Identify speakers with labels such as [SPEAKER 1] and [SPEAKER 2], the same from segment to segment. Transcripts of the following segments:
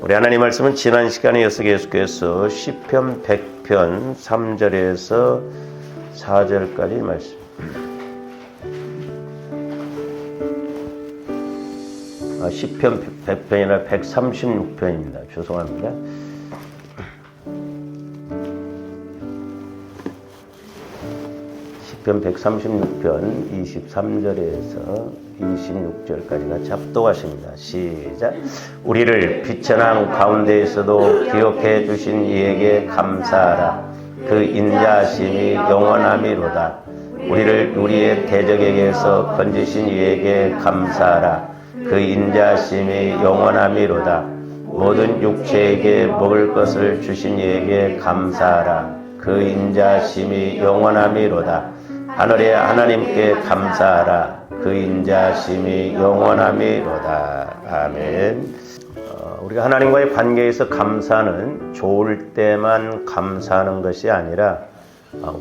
[SPEAKER 1] 우리 하나님 말씀은 지난 시간에 이어서 계속해서 시편 100편 3절에서 4절까지 말씀. 시편 100편이나 136편입니다. 죄송합니다. 시편 136편 23절에서 26절까지 같이 합독하십니다. 시작. 우리를 비천한 가운데에서도 기억해 주신 이에게 감사하라. 그 인자하심이 영원함이로다. 우리를 우리의 대적에게서 건지신 이에게 감사하라. 그 인자하심이 영원함이로다. 모든 육체에게 먹을 것을 주신 이에게 감사하라. 그 인자하심이 영원함이로다. 하늘의 하나님께 감사하라. 그 인자하심이 영원함이로다. 아멘. 우리가 하나님과의 관계에서 감사는 좋을 때만 감사하는 것이 아니라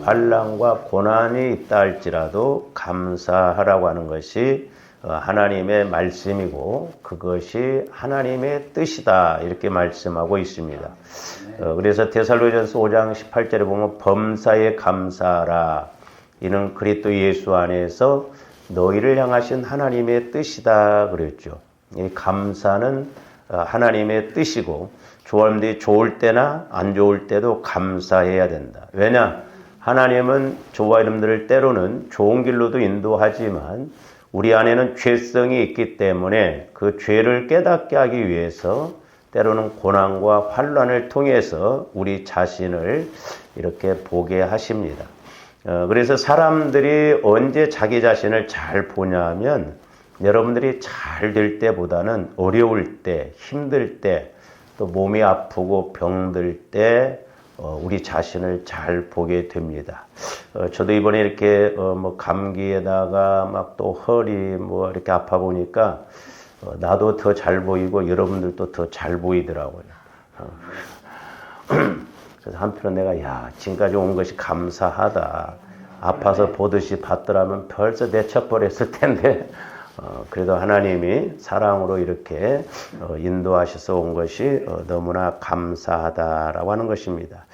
[SPEAKER 1] 환난과 고난이 있다 할지라도 감사하라고 하는 것이 하나님의 말씀이고 그것이 하나님의 뜻이다 이렇게 말씀하고 있습니다. 그래서 데살로니가전서 5장 18절에 보면 범사에 감사하라. 이는 그리스도 예수 안에서 너희를 향하신 하나님의 뜻이다 그랬죠. 이 감사는 하나님의 뜻이고 좋아하는데 좋을 때나 안 좋을 때도 감사해야 된다. 왜냐? 하나님은 저와 여러분들을 때로는 좋은 길로도 인도하지만 우리 안에는 죄성이 있기 때문에 그 죄를 깨닫게 하기 위해서 때로는 고난과 환난을 통해서 우리 자신을 이렇게 보게 하십니다. 그래서 사람들이 언제 자기 자신을 잘 보냐면 여러분들이 잘 될 때보다는 어려울 때, 힘들 때, 또 몸이 아프고 병들 때 우리 자신을 잘 보게 됩니다. 저도 이번에 이렇게 감기에다가 막 또 허리 이렇게 아파 보니까 나도 더 잘 보이고 여러분들도 더 잘 보이더라고요. 그래서 한편은 내가 지금까지 온 것이 감사하다. 아파서 보듯이 받더라면 벌써 내쳐버렸을 텐데 그래도 하나님이 사랑으로 이렇게 인도하셔서 온 것이 너무나 감사하다라고 하는 것입니다.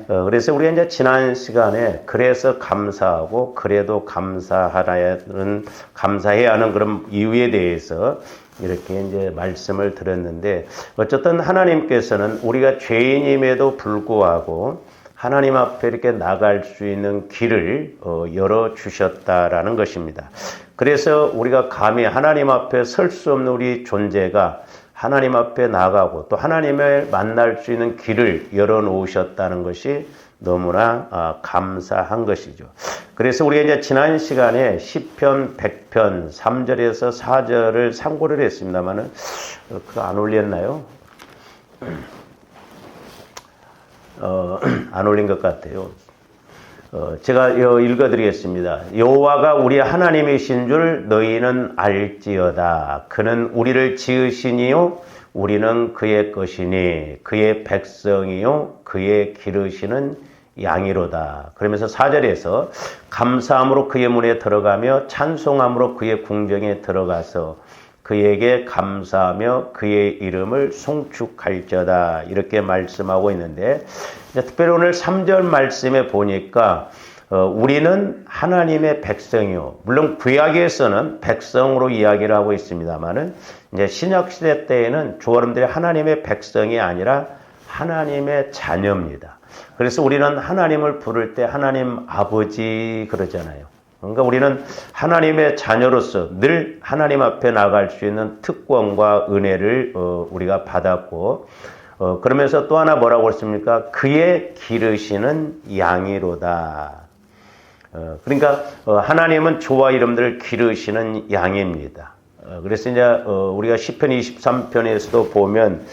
[SPEAKER 1] 그래서 우리가 이제 지난 시간에 그래서 감사하고 그래도 감사해야 하는 그런 이유에 대해서 이렇게 이제 말씀을 드렸는데 어쨌든 하나님께서는 우리가 죄인임에도 불구하고 하나님 앞에 이렇게 나갈 수 있는 길을 열어주셨다라는 것입니다. 그래서 우리가 감히 하나님 앞에 설 수 없는 우리 존재가 하나님 앞에 나가고 또 하나님을 만날 수 있는 길을 열어놓으셨다는 것이 너무나 감사한 것이죠. 그래서 우리가 이제 지난 시간에 시편 100편 3절에서 4절을 참고를 했습니다만은 그거 안 올렸나요? 안 올린 것 같아요. 제가 읽어드리겠습니다. 여호와가 우리 하나님이신 줄 너희는 알지어다. 그는 우리를 지으시니요 우리는 그의 것이니 그의 백성이요 그의 기르시는 양이로다. 그러면서 4절에서 감사함으로 그의 문에 들어가며 찬송함으로 그의 궁정에 들어가서 그에게 감사하며 그의 이름을 송축할지어다 이렇게 말씀하고 있는데 특별히 오늘 3절 말씀에 보니까 우리는 하나님의 백성이요. 물론 구약에서는 백성으로 이야기를 하고 있습니다만은 이제 신약 시대 때에는 여러분들이 하나님의 백성이 아니라 하나님의 자녀입니다. 그래서 우리는 하나님을 부를 때 하나님 아버지 그러잖아요. 그러니까 우리는 하나님의 자녀로서 늘 하나님 앞에 나갈 수 있는 특권과 은혜를 우리가 받았고 그러면서 또 하나 뭐라고 했습니까? 그의 기르시는 양이로다. 그러니까 하나님은 저와 여러분들을 기르시는 양입니다. 그래서 이제 우리가 시편 23편에서도 보면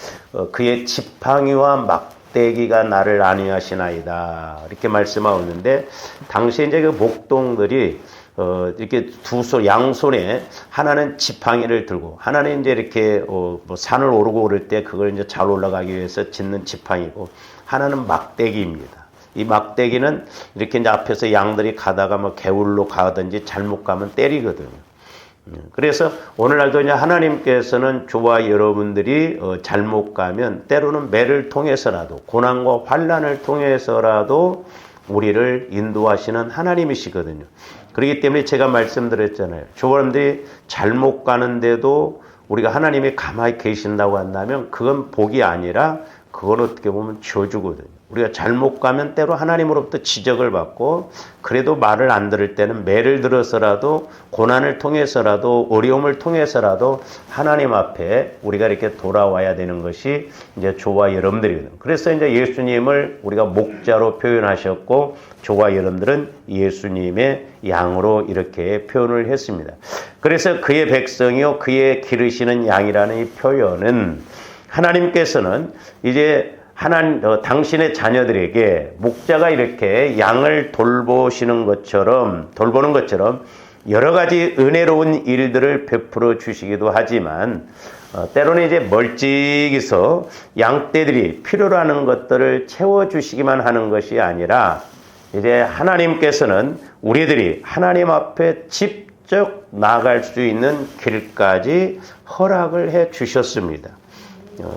[SPEAKER 1] 그의 지팡이와 막대기가 나를 안위하시나이다 이렇게 말씀하고 있는데 당시에 이제 그 목동들이 이렇게 양손에 하나는 지팡이를 들고 하나는 이제 이렇게 산을 오르고 오를 때 그걸 이제 잘 올라가기 위해서 짓는 지팡이고 하나는 막대기입니다. 이 막대기는 이렇게 이제 앞에서 양들이 가다가 개울로 가든지 잘못 가면 때리거든요. 그래서 오늘날도 이제 하나님께서는 저와 여러분들이 잘못 가면 때로는 매를 통해서라도 고난과 환난을 통해서라도 우리를 인도하시는 하나님이시거든요. 그렇기 때문에 제가 말씀드렸잖아요. 저와 여러분들이 잘못 가는데도 우리가 하나님이 가만히 계신다고 한다면 그건 복이 아니라 그건 어떻게 보면 저주거든요. 우리가 잘못 가면 때로 하나님으로부터 지적을 받고 그래도 말을 안 들을 때는 매를 들어서라도 고난을 통해서라도 어려움을 통해서라도 하나님 앞에 우리가 이렇게 돌아와야 되는 것이 이제 저와 여러분들이거든요. 그래서 이제 예수님을 우리가 목자로 표현하셨고 저와 여러분들은 예수님의 양으로 이렇게 표현을 했습니다. 그래서 그의 백성이요 그의 기르시는 양이라는 이 표현은 하나님께서는 이제 당신의 자녀들에게 목자가 이렇게 양을 돌보는 것처럼 여러 가지 은혜로운 일들을 베풀어 주시기도 하지만 때로는 이제 멀찍이서 양떼들이 필요로 하는 것들을 채워주시기만 하는 것이 아니라 이제 하나님께서는 우리들이 하나님 앞에 직접 나아갈 수 있는 길까지 허락을 해 주셨습니다.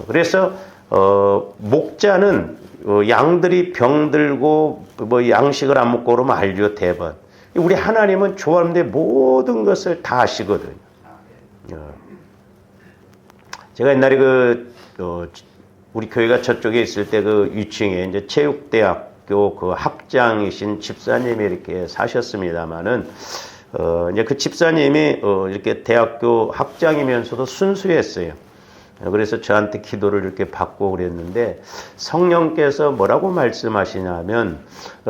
[SPEAKER 1] 그래서 목자는 양들이 병들고 뭐 양식을 안 먹고 그러면 알죠, 대번. 우리 하나님은 좋아하는데 모든 것을 다 아시거든요. 제가 옛날에 우리 교회가 저쪽에 있을 때 그 위층에 이제 체육대학교 그 학장이신 집사님이 이렇게 사셨습니다만은 이제 그 집사님이 이렇게 대학교 학장이면서도 순수했어요. 그래서 저한테 기도를 이렇게 받고 그랬는데 성령께서 뭐라고 말씀하시냐면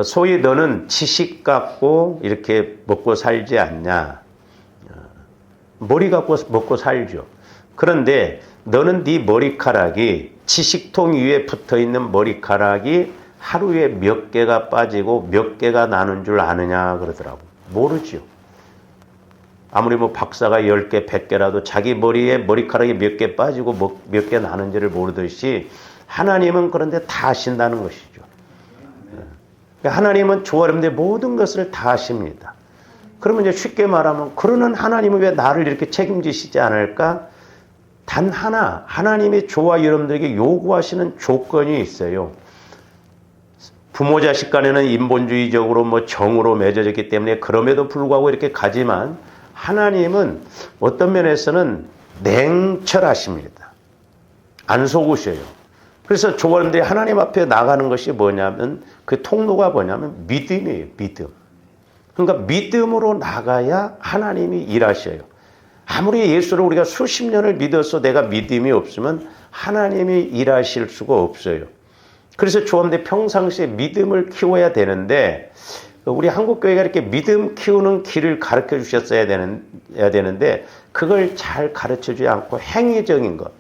[SPEAKER 1] 소위 너는 지식 갖고 이렇게 먹고 살지 않냐. 머리 갖고 먹고 살죠. 그런데 너는 네 머리카락이 지식통 위에 붙어있는 머리카락이 하루에 몇 개가 빠지고 몇 개가 나는 줄 아느냐 그러더라고. 모르죠. 아무리 뭐 박사가 10개, 100개라도 자기 머리에 머리카락이 몇 개 빠지고 몇 개 나는지를 모르듯이 하나님은 그런데 다 아신다는 것이죠. 그러니까 하나님은 저와 여러분들의 모든 것을 다 아십니다. 그러면 이제 쉽게 말하면 그러는 하나님은 왜 나를 이렇게 책임지시지 않을까? 단 하나, 하나님이 저와 여러분들에게 요구하시는 조건이 있어요. 부모 자식 간에는 인본주의적으로 뭐 정으로 맺어졌기 때문에 그럼에도 불구하고 이렇게 가지만 하나님은 어떤 면에서는 냉철하십니다. 안 속으셔요. 그래서 저와 여러분들이 하나님 앞에 나가는 것이 뭐냐면 그 통로가 뭐냐면 믿음이에요. 믿음. 그러니까 믿음으로 나가야 하나님이 일하셔요. 아무리 예수를 우리가 수십 년을 믿어서 내가 믿음이 없으면 하나님이 일하실 수가 없어요. 그래서 저와 여러분들이 평상시에 믿음을 키워야 되는데 우리 한국교회가 이렇게 믿음 키우는 길을 가르쳐 주셨어야 되는데 그걸 잘 가르쳐 주지 않고 행위적인 것.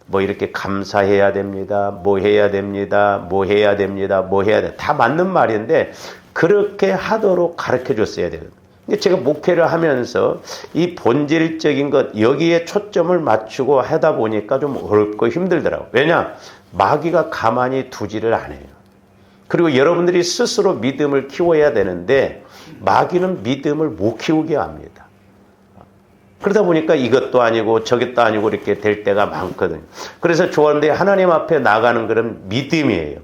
[SPEAKER 1] 뭐 이렇게 감사해야 됩니다. 뭐 해야 됩니다. 뭐 해야 됩니다. 뭐 해야 돼. 다 맞는 말인데 그렇게 하도록 가르쳐 줬어야 돼요. 제가 목회를 하면서 이 본질적인 것 여기에 초점을 맞추고 하다 보니까 좀 어렵고 힘들더라고요. 왜냐? 마귀가 가만히 두지를 않아요. 그리고 여러분들이 스스로 믿음을 키워야 되는데 마귀는 믿음을 못 키우게 합니다. 그러다 보니까 이것도 아니고 저것도 아니고 이렇게 될 때가 많거든요. 그래서 좋아하는데 하나님 앞에 나가는 그런 믿음이에요.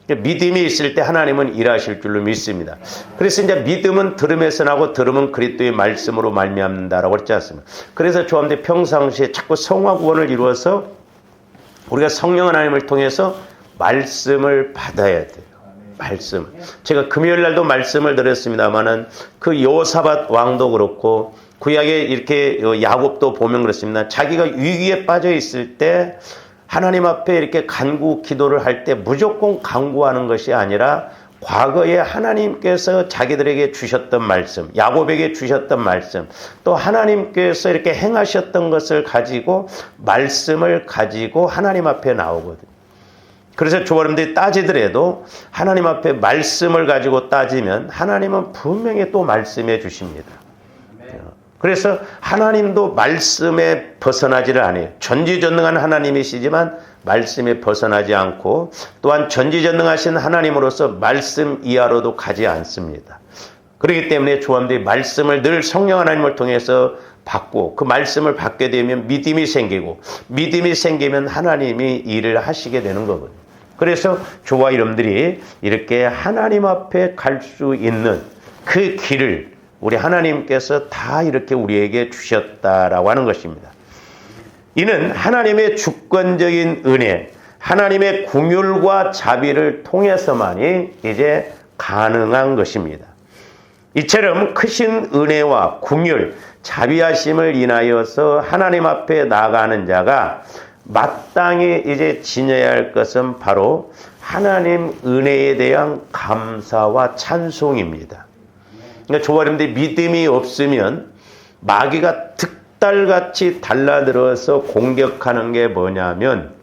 [SPEAKER 1] 믿음이 있을 때 하나님은 일하실 줄로 믿습니다. 그래서 이제 믿음은 들음에서 나고 들음은 그리스도의 말씀으로 말미암는다라고 했지 않습니까? 그래서 좋아하는데 평상시에 자꾸 성화 구원을 이루어서 우리가 성령 하나님을 통해서 말씀을 받아야 돼요. 말씀. 제가 금요일 날도 말씀을 드렸습니다만은 그 여호사밧 왕도 그렇고 구약에 이렇게 야곱도 보면 그렇습니다. 자기가 위기에 빠져 있을 때 하나님 앞에 이렇게 간구 기도를 할 때 무조건 간구하는 것이 아니라 과거에 하나님께서 자기들에게 주셨던 말씀, 야곱에게 주셨던 말씀, 또 하나님께서 이렇게 행하셨던 것을 가지고 말씀을 가지고 하나님 앞에 나오거든요. 그래서 여러분들이 따지더라도 하나님 앞에 말씀을 가지고 따지면 하나님은 분명히 또 말씀해 주십니다. 그래서 하나님도 말씀에 벗어나지를 않아요. 전지전능한 하나님이시지만 말씀에 벗어나지 않고 또한 전지전능하신 하나님으로서 말씀 이하로도 가지 않습니다. 그렇기 때문에 조함들이 말씀을 늘 성령 하나님을 통해서 받고 그 말씀을 받게 되면 믿음이 생기고 믿음이 생기면 하나님이 일을 하시게 되는 거거든요. 그래서 저와 여러분들이 이렇게 하나님 앞에 갈 수 있는 그 길을 우리 하나님께서 다 이렇게 우리에게 주셨다라고 하는 것입니다. 이는 하나님의 주권적인 은혜, 하나님의 긍휼과 자비를 통해서만이 이제 가능한 것입니다. 이처럼 크신 은혜와 긍휼, 자비하심을 인하여서 하나님 앞에 나가는 자가 마땅히 이제 지녀야 할 것은 바로 하나님 은혜에 대한 감사와 찬송입니다. 그러니까 저와 여러분들이 믿음이 없으면 마귀가 득달같이 달라들어서 공격하는 게 뭐냐면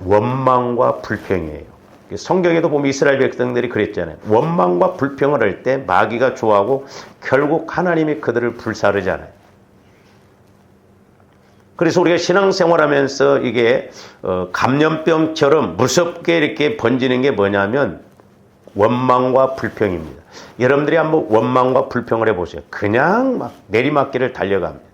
[SPEAKER 1] 원망과 불평이에요. 성경에도 보면 이스라엘 백성들이 그랬잖아요. 원망과 불평을 할 때 마귀가 좋아하고 결국 하나님이 그들을 불사르잖아요. 그래서 우리가 신앙생활하면서 이게 감염병처럼 무섭게 이렇게 번지는 게 뭐냐면 원망과 불평입니다. 여러분들이 한번 원망과 불평을 해보세요. 그냥 막 내리막길을 달려갑니다.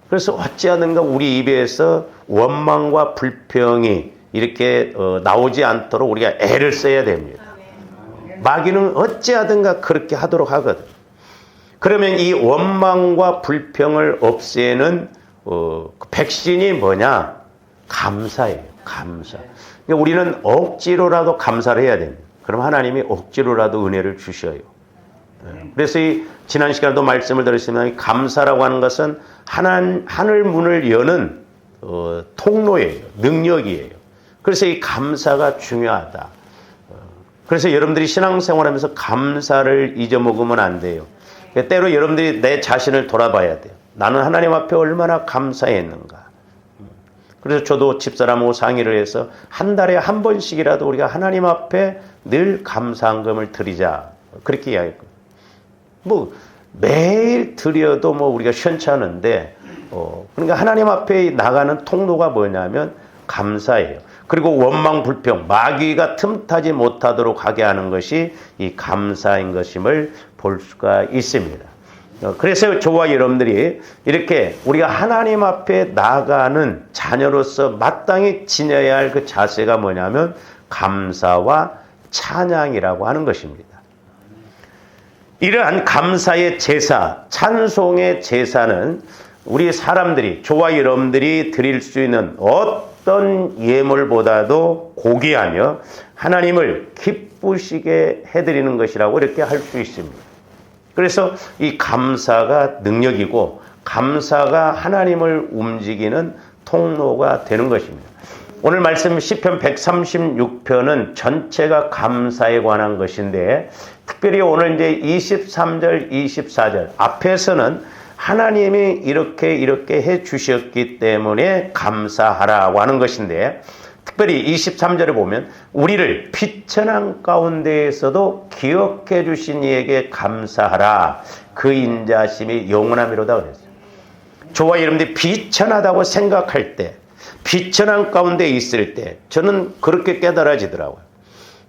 [SPEAKER 1] 그래서 어찌하든가 우리 입에서 원망과 불평이 이렇게 나오지 않도록 우리가 애를 써야 됩니다. 마귀는 어찌하든가 그렇게 하도록 하거든. 그러면 이 원망과 불평을 없애는 그 백신이 뭐냐? 감사예요. 감사. 그러니까 우리는 억지로라도 감사를 해야 됩니다. 그럼 하나님이 억지로라도 은혜를 주셔요. 그래서 이 지난 시간에도 말씀을 드렸지만 감사라고 하는 것은 하늘 문을 여는 통로예요. 능력이에요. 그래서 이 감사가 중요하다. 그래서 여러분들이 신앙생활하면서 감사를 잊어먹으면 안 돼요. 때로 여러분들이 내 자신을 돌아봐야 돼요. 나는 하나님 앞에 얼마나 감사했는가. 그래서 저도 집사람하고 상의를 해서 한 달에 한 번씩이라도 우리가 하나님 앞에 늘 감사한금을 드리자. 그렇게 이야기했거든요. 뭐 매일 드려도 뭐 우리가 시원찮은데 그러니까 하나님 앞에 나가는 통로가 뭐냐면 감사예요. 그리고 원망 불평, 마귀가 틈타지 못하도록 하게 하는 것이 이 감사인 것임을 볼 수가 있습니다. 그래서 저와 여러분들이 이렇게 우리가 하나님 앞에 나가는 자녀로서 마땅히 지녀야 할 그 자세가 뭐냐면 감사와 찬양이라고 하는 것입니다. 이러한 감사의 제사, 찬송의 제사는 우리 사람들이, 저와 여러분들이 드릴 수 있는 어떤 예물보다도 고귀하며 하나님을 기쁘시게 해드리는 것이라고 이렇게 할 수 있습니다. 그래서 이 감사가 능력이고 감사가 하나님을 움직이는 통로가 되는 것입니다. 오늘 말씀 시편 136편은 전체가 감사에 관한 것인데 특별히 오늘 이제 23절, 24절 앞에서는 하나님이 이렇게 해 주셨기 때문에 감사하라고 하는 것인데 특별히 23절에 보면 우리를 비천한 가운데에서도 기억해 주신 이에게 감사하라. 그 인자심이 영원함이로다 그랬어요. 저와 여러분들이 비천하다고 생각할 때 비천한 가운데 있을 때 저는 그렇게 깨달아지더라고요.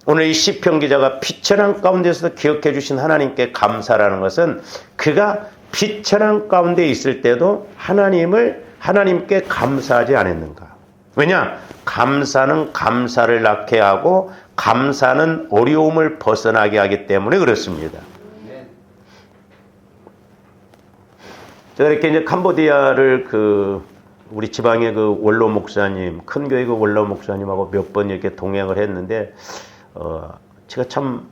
[SPEAKER 1] 오늘 이 시편 기자가 비천한 가운데서도 기억해 주신 하나님께 감사라는 것은 그가 비천한 가운데 있을 때도 하나님께 감사하지 않았는가. 왜냐? 감사는 감사를 낳게 하고 감사는 어려움을 벗어나게 하기 때문에 그렇습니다. 제가 이렇게 이제 캄보디아를 우리 지방의 그 원로 목사님, 큰 교회 그 원로 목사님하고 몇 번 이렇게 동행을 했는데, 제가 참,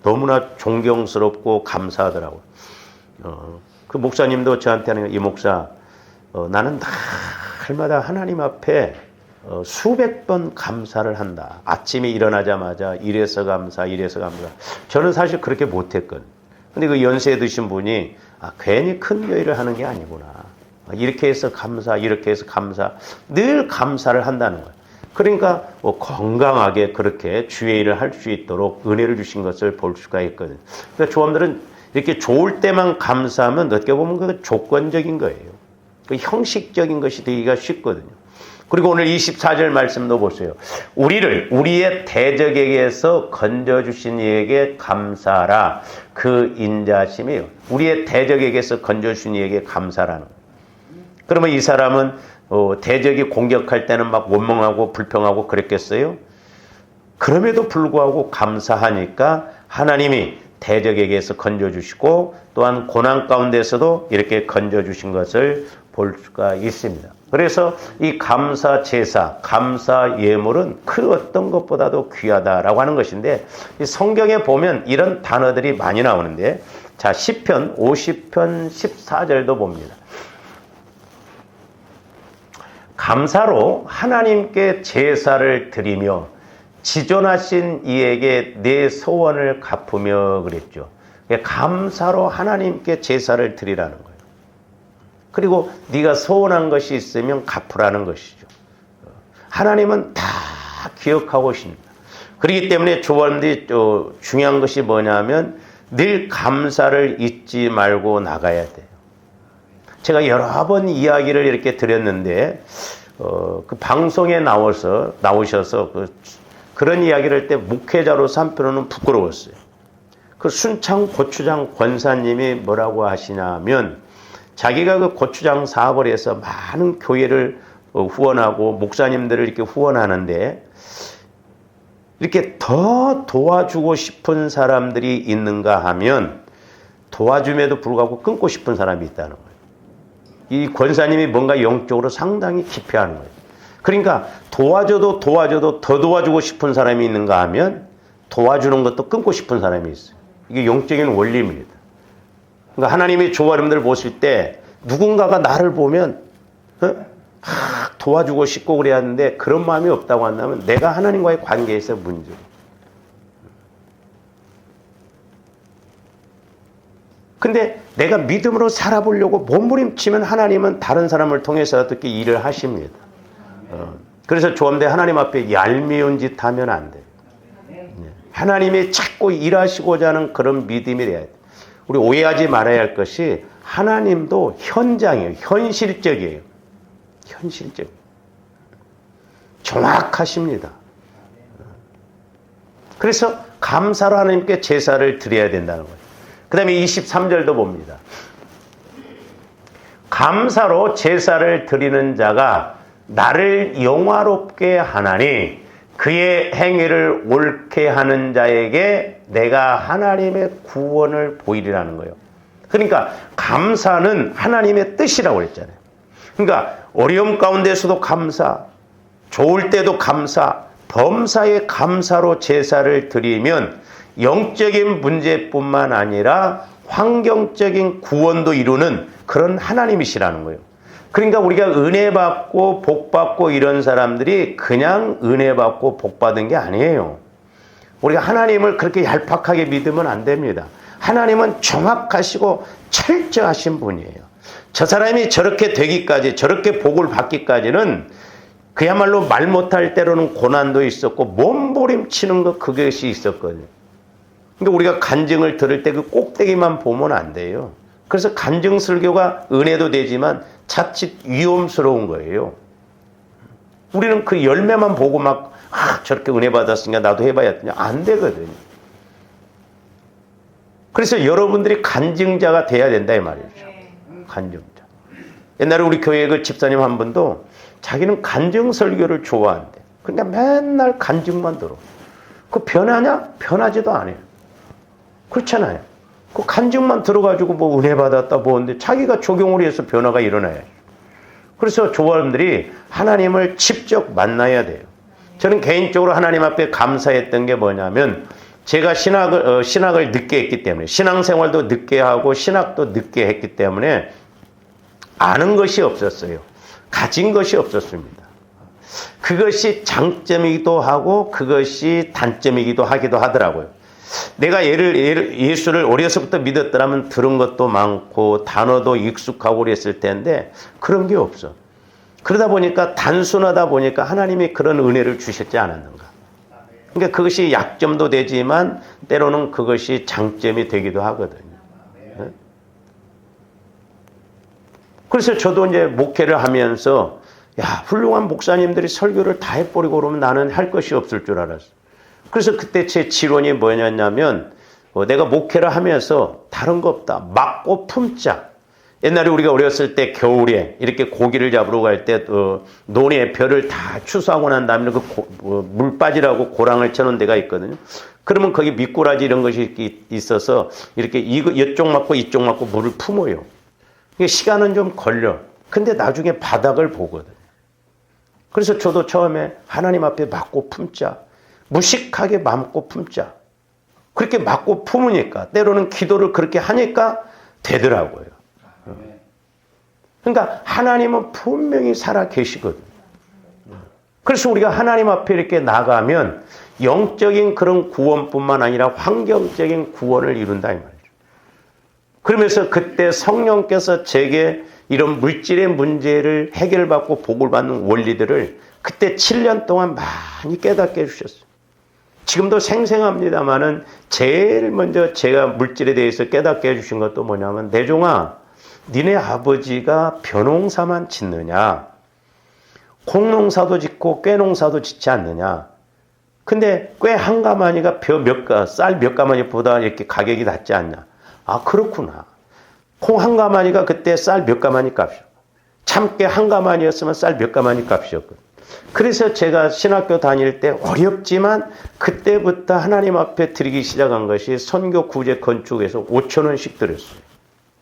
[SPEAKER 1] 너무나 존경스럽고 감사하더라고요. 그 목사님도 저한테는 이 목사, 나는 날마다 하나님 앞에 수백 번 감사를 한다. 아침에 일어나자마자 이래서 감사. 저는 사실 그렇게 못했거든요. 근데 그 연세 드신 분이 괜히 큰 교회를 하는 게 아니구나. 이렇게 해서 감사, 늘 감사를 한다는 거예요. 그러니까 건강하게 그렇게 주의 일을 할 수 있도록 은혜를 주신 것을 볼 수가 있거든요. 그러니까 조합들은 이렇게 좋을 때만 감사하면 어떻게 보면 그 조건적인 거예요. 그 형식적인 것이 되기가 쉽거든요. 그리고 오늘 24절 말씀도 보세요. 우리를 우리의 대적에게서 건져주신 이에게 감사하라. 그 인자심이요. 우리의 대적에게서 건져주신 이에게 감사라는 거예요. 그러면 이 사람은 대적이 공격할 때는 막 원망하고 불평하고 그랬겠어요? 그럼에도 불구하고 감사하니까 하나님이 대적에게서 건져주시고 또한 고난 가운데서도 이렇게 건져주신 것을 볼 수가 있습니다. 그래서 이 감사 제사, 감사 예물은 그 어떤 것보다도 귀하다라고 하는 것인데 이 성경에 보면 이런 단어들이 많이 나오는데 자 시편 50편 14절도 봅니다. 감사로 하나님께 제사를 드리며 지존하신 이에게 내 소원을 갚으며 그랬죠. 감사로 하나님께 제사를 드리라는 거예요. 그리고 네가 소원한 것이 있으면 갚으라는 것이죠. 하나님은 다 기억하고 계십니다. 그렇기 때문에 조원들이 중요한 것이 뭐냐면 늘 감사를 잊지 말고 나가야 돼요. 제가 여러 번 이야기를 이렇게 드렸는데 그 방송에 나오셔서 그런 이야기를 할 때 목회자로서 한편으로는 부끄러웠어요. 그 순창 고추장 권사님이 뭐라고 하시냐면 자기가 그 고추장 사업을 해서 많은 교회를 후원하고 목사님들을 이렇게 후원하는데 이렇게 더 도와주고 싶은 사람들이 있는가 하면 도와줌에도 불구하고 끊고 싶은 사람이 있다는 거예요. 이 권사님이 뭔가 영적으로 상당히 기피하는 거예요. 그러니까 도와줘도 더 도와주고 싶은 사람이 있는가 하면 도와주는 것도 끊고 싶은 사람이 있어요. 이게 영적인 원리입니다. 그러니까 하나님이 조화님들 보실 때 누군가가 나를 보면 도와주고 싶고 그래야 하는데 그런 마음이 없다고 한다면 내가 하나님과의 관계에서 문제예요. 근데 내가 믿음으로 살아보려고 몸부림치면 하나님은 다른 사람을 통해서라도 이렇게 일을 하십니다. 그래서 조함대 하나님 앞에 얄미운 짓 하면 안 돼요. 하나님이 자꾸 일하시고자 하는 그런 믿음이 돼야 돼요. 우리 오해하지 말아야 할 것이 하나님도 현장이에요. 현실적이에요. 현실적. 정확하십니다. 그래서 감사로 하나님께 제사를 드려야 된다는 거예요. 그 다음에 23절도 봅니다. 감사로 제사를 드리는 자가 나를 영화롭게 하나니 그의 행위를 옳게 하는 자에게 내가 하나님의 구원을 보이리라는 거예요. 그러니까 감사는 하나님의 뜻이라고 그랬잖아요. 그러니까 어려움 가운데서도 감사, 좋을 때도 감사, 범사에 감사로 제사를 드리면 영적인 문제뿐만 아니라 환경적인 구원도 이루는 그런 하나님이시라는 거예요. 그러니까 우리가 은혜 받고 복 받고 이런 사람들이 그냥 은혜 받고 복 받은 게 아니에요. 우리가 하나님을 그렇게 얄팍하게 믿으면 안 됩니다. 하나님은 정확하시고 철저하신 분이에요. 저 사람이 저렇게 되기까지, 저렇게 복을 받기까지는 그야말로 말 못할 때로는 고난도 있었고 몸부림치는 것 그것이 있었거든요. 그러니까 우리가 간증을 들을 때 그 꼭대기만 보면 안 돼요. 그래서 간증 설교가 은혜도 되지만 자칫 위험스러운 거예요. 우리는 그 열매만 보고 막 저렇게 은혜 받았으니까 나도 해봐야겠냐. 안 되거든요. 그래서 여러분들이 간증자가 돼야 된다 이 말이죠. 간증자. 옛날에 우리 교회 그 집사님 한 분도 자기는 간증 설교를 좋아한대. 그러니까 맨날 간증만 들어. 그 변하냐? 변하지도 않아요. 그렇잖아요. 그 간증만 들어가지고 뭐 은혜 받았다 보는데 자기가 적용을 해서 변화가 일어나요. 그래서 조화원들이 하나님을 직접 만나야 돼요. 저는 개인적으로 하나님 앞에 감사했던 게 뭐냐면 제가 신학을 늦게 했기 때문에 신앙생활도 늦게 하고 신학도 늦게 했기 때문에 아는 것이 없었어요. 가진 것이 없었습니다. 그것이 장점이기도 하고 그것이 단점이기도 하기도 하더라고요. 내가 예수를 어려서부터 믿었더라면 들은 것도 많고 단어도 익숙하고 그랬을 텐데 그런 게 없어. 그러다 보니까 단순하다 보니까 하나님이 그런 은혜를 주셨지 않았는가. 그러니까 그것이 약점도 되지만 때로는 그것이 장점이 되기도 하거든요. 그래서 저도 이제 목회를 하면서 야, 훌륭한 목사님들이 설교를 다 해버리고 그러면 나는 할 것이 없을 줄 알았어. 그래서 그때 제 지론이 뭐였냐면 내가 목회를 하면서 다른 거 없다. 맞고 품자. 옛날에 우리가 어렸을 때 겨울에 이렇게 고기를 잡으러 갈 때 논에 벼를 다 추수하고 난 다음에 물 빠지라고 고랑을 쳐놓은 데가 있거든요. 그러면 거기 미꾸라지 이런 것이 있어서 이렇게 이쪽 맞고 이쪽 맞고 물을 품어요. 시간은 좀 걸려. 근데 나중에 바닥을 보거든. 그래서 저도 처음에 하나님 앞에 맞고 품자. 무식하게 맞고 품자. 그렇게 맞고 품으니까 때로는 기도를 그렇게 하니까 되더라고요. 그러니까 하나님은 분명히 살아 계시거든요. 그래서 우리가 하나님 앞에 이렇게 나가면 영적인 그런 구원뿐만 아니라 환경적인 구원을 이룬다 이 말이죠. 그러면서 그때 성령께서 제게 이런 물질의 문제를 해결받고 복을 받는 원리들을 그때 7년 동안 많이 깨닫게 해주셨어요. 지금도 생생합니다만은 제일 먼저 제가 물질에 대해서 깨닫게 해주신 것도 뭐냐면 내종아, 니네 아버지가 벼농사만 짓느냐? 콩농사도 짓고 꾀농사도 짓지 않느냐? 근데 꾀 한 가마니가 쌀 몇 가마니보다 이렇게 가격이 낮지 않냐? 아, 그렇구나. 콩 한 가마니가 그때 쌀 몇 가마니 값이었고, 참깨 한 가마니였으면 쌀 몇 가마니 값이었거든. 그래서 제가 신학교 다닐 때 어렵지만 그때부터 하나님 앞에 드리기 시작한 것이 선교 구제 건축에서 5,000원씩 드렸어요.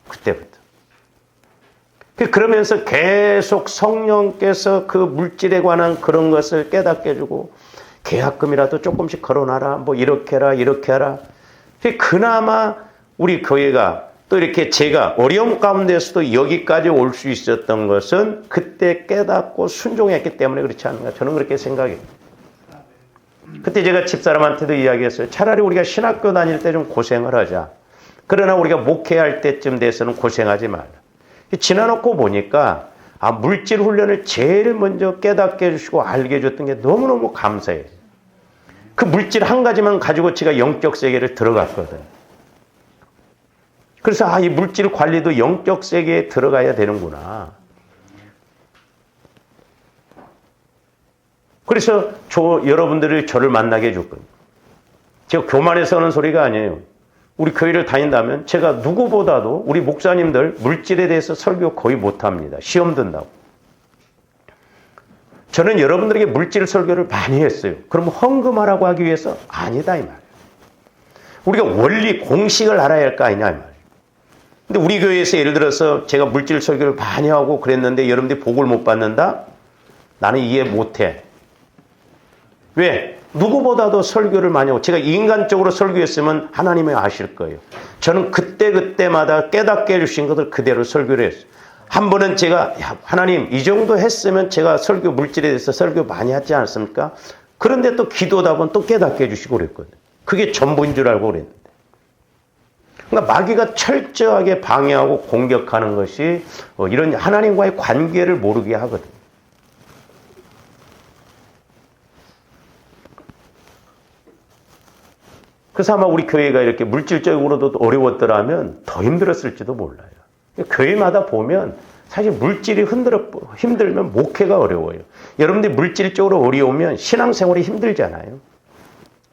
[SPEAKER 1] 그때부터. 그러면서 계속 성령께서 그 물질에 관한 그런 것을 깨닫게 해주고 계약금이라도 조금씩 걸어놔라. 뭐 이렇게 해라 이렇게 하라. 그나마 우리 교회가 또 이렇게 제가 어려움 가운데서도 여기까지 올 수 있었던 것은 그때 깨닫고 순종했기 때문에 그렇지 않은가. 저는 그렇게 생각해요. 그때 제가 집사람한테도 이야기했어요. 차라리 우리가 신학교 다닐 때 좀 고생을 하자. 그러나 우리가 목회할 때쯤 돼서는 고생하지 말라. 지나놓고 보니까 물질 훈련을 제일 먼저 깨닫게 해주시고 알게 해줬던 게 너무너무 감사해요. 그 물질 한 가지만 가지고 제가 영적 세계를 들어갔거든. 그래서 이 물질 관리도 영적 세계에 들어가야 되는구나. 그래서 여러분들을 저를 만나게 해줬거든요. 제가 교만해서 하는 소리가 아니에요. 우리 교회를 다닌다면 제가 누구보다도 우리 목사님들 물질에 대해서 설교 거의 못합니다. 시험 든다고. 저는 여러분들에게 물질 설교를 많이 했어요. 그럼 헌금하라고 하기 위해서? 아니다 이 말이에요. 우리가 원리 공식을 알아야 할 거 아니냐 이 말이에요. 근데 우리 교회에서 예를 들어서 제가 물질 설교를 많이 하고 그랬는데 여러분들이 복을 못 받는다? 나는 이해 못해. 왜? 누구보다도 설교를 많이 하고 제가 인간적으로 설교했으면 하나님이 아실 거예요. 저는 그때마다 깨닫게 해주신 것을 그대로 설교를 했어요. 한 번은 제가 하나님 이 정도 했으면 제가 설교 물질에 대해서 설교 많이 하지 않았습니까? 그런데 또 기도다 보면 또 깨닫게 해주시고 그랬거든요. 그게 전부인 줄 알고 그랬는데. 그러니까 마귀가 철저하게 방해하고 공격하는 것이 이런 하나님과의 관계를 모르게 하거든요. 그래서 아마 우리 교회가 이렇게 물질적으로도 어려웠더라면 더 힘들었을지도 몰라요. 교회마다 보면 사실 물질이 힘들면 목회가 어려워요. 여러분들이 물질적으로 어려우면 신앙생활이 힘들잖아요.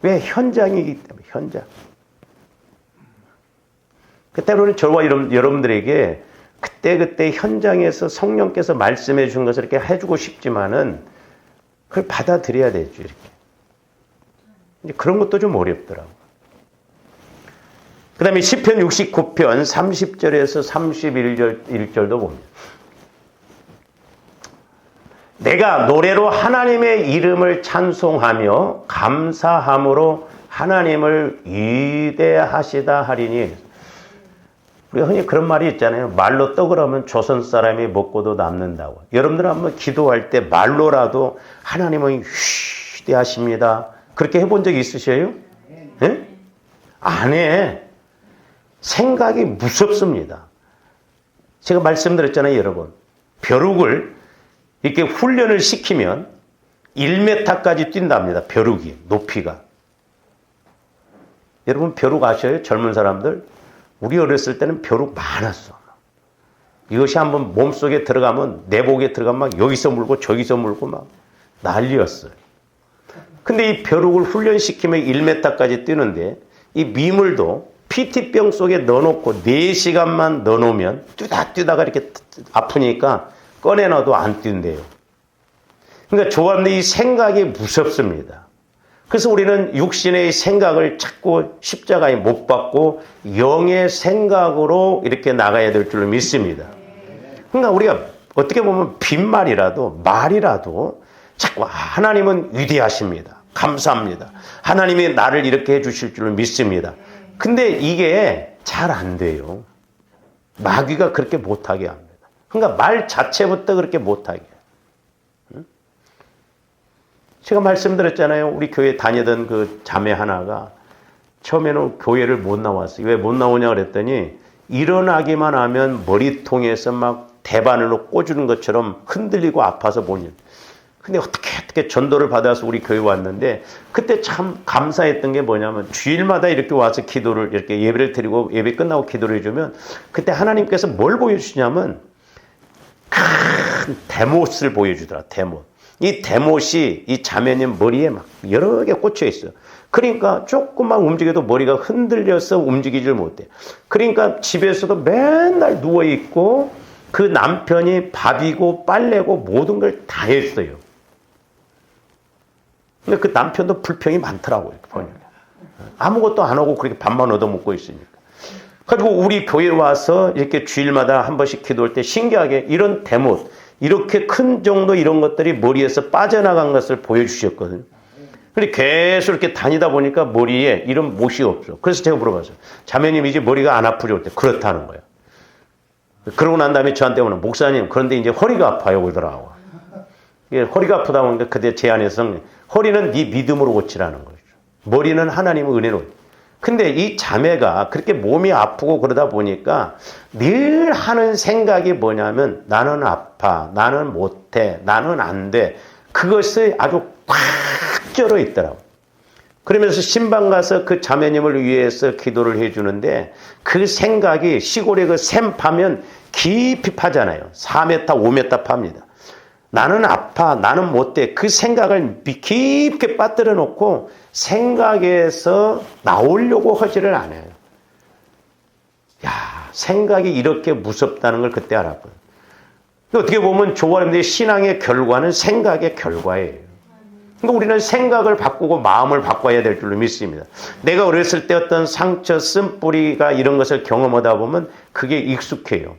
[SPEAKER 1] 왜? 현장이기 때문에 현장. 때로는 저와 여러분들에게 그때 현장에서 성령께서 말씀해 준 것을 이렇게 해주고 싶지만은 그걸 받아들여야 되죠. 이렇게. 이제 그런 것도 좀 어렵더라고요. 그 다음에 시편 69편 30절에서 31절도 봅니다. 내가 노래로 하나님의 이름을 찬송하며 감사함으로 하나님을 위대하시다 하리니. 우리가 흔히 그런 말이 있잖아요. 말로 떡을 하면 조선 사람이 먹고도 남는다고. 여러분들 한번 기도할 때 말로라도 하나님은 위대하십니다. 그렇게 해본 적 있으셔요? 네? 안 해. 생각이 무섭습니다. 제가 말씀드렸잖아요, 여러분. 벼룩을 이렇게 훈련을 시키면 1m까지 뛴답니다. 벼룩이, 높이가. 여러분 벼룩 아셔요? 젊은 사람들? 우리 어렸을 때는 벼룩 많았어. 이것이 한번 몸속에 들어가면 내복에 들어가면 막 여기서 물고 저기서 물고 막 난리였어요. 근데 이 벼룩을 훈련시키면 1m까지 뛰는데 이 미물도 PT병 속에 넣어놓고 4시간만 넣어놓으면 뛰다가 이렇게 아프니까 꺼내놔도 안 뛴대요. 그러니까 조합의 이 생각이 무섭습니다. 그래서 우리는 육신의 생각을 자꾸 십자가에 못 박고 영의 생각으로 이렇게 나가야 될 줄로 믿습니다. 그러니까 우리가 어떻게 보면 빈말이라도 말이라도 자꾸 하나님은 위대하십니다. 감사합니다. 하나님이 나를 이렇게 해주실 줄로 믿습니다. 근데 이게 잘 안 돼요. 마귀가 그렇게 못하게 합니다. 그러니까 말 자체부터 그렇게 못하게 해요. 제가 말씀드렸잖아요. 우리 교회 다니던 그 자매 하나가 처음에는 교회를 못 나왔어요. 왜 못 나오냐 그랬더니 일어나기만 하면 머리통에서 막 대바늘로 꽂는 것처럼 흔들리고 아파서 못 일. 근데 어떻게 전도를 받아서 우리 교회 왔는데 그때 참 감사했던 게 뭐냐면 주일마다 이렇게 와서 기도를 이렇게 예배를 드리고 예배 끝나고 기도를 해주면 그때 하나님께서 뭘 보여주시냐면 큰 대못을 보여주더라. 대못. 이 대못이 이 자매님 머리에 막 여러 개 꽂혀 있어요. 그러니까 조금만 움직여도 머리가 흔들려서 움직이질 못해. 그러니까 집에서도 맨날 누워있고 그 남편이 밥이고 빨래고 모든 걸 다 했어요. 근데 그 남편도 불평이 많더라고요. 보니까. 아무것도 안 하고 그렇게 밥만 얻어먹고 있으니까. 그리고 우리 교회 와서 이렇게 주일마다 한 번씩 기도할 때 신기하게 이런 대못, 이렇게 큰 정도 이런 것들이 머리에서 빠져나간 것을 보여주셨거든요. 근데 계속 이렇게 다니다 보니까 머리에 이런 못이 없어. 그래서 제가 물어봤어요. 자매님 이제 머리가 안 아프죠? 그때 그렇다는 거예요. 그러고 난 다음에 저한테 오는 목사님 그런데 이제 허리가 아파요 그러더라고요. 허리가 아프다 보니까 그때 제 안에서 허리는 네 믿음으로 고치라는 거죠. 머리는 하나님의 은혜로. 근데 이 자매가 그렇게 몸이 아프고 그러다 보니까 늘 하는 생각이 뭐냐면 나는 아파, 나는 못해, 나는 안 돼. 그것이 아주 꽉 쩔어 있더라고요. 그러면서 신방 가서 그 자매님을 위해서 기도를 해주는데 그 생각이 시골에 그 샘 파면 깊이 파잖아요. 4m, 5m 팝니다. 나는 아파, 나는 못돼. 그 생각을 깊게 빠뜨려 놓고 생각에서 나오려고 하지를 않아요. 야, 생각이 이렇게 무섭다는 걸 그때 알았거든요. 어떻게 보면 조화님들의 신앙의 결과는 생각의 결과예요. 그러니까 우리는 생각을 바꾸고 마음을 바꿔야 될 줄로 믿습니다. 내가 어렸을 때 어떤 상처, 쓴뿌리가 이런 것을 경험하다 보면 그게 익숙해요.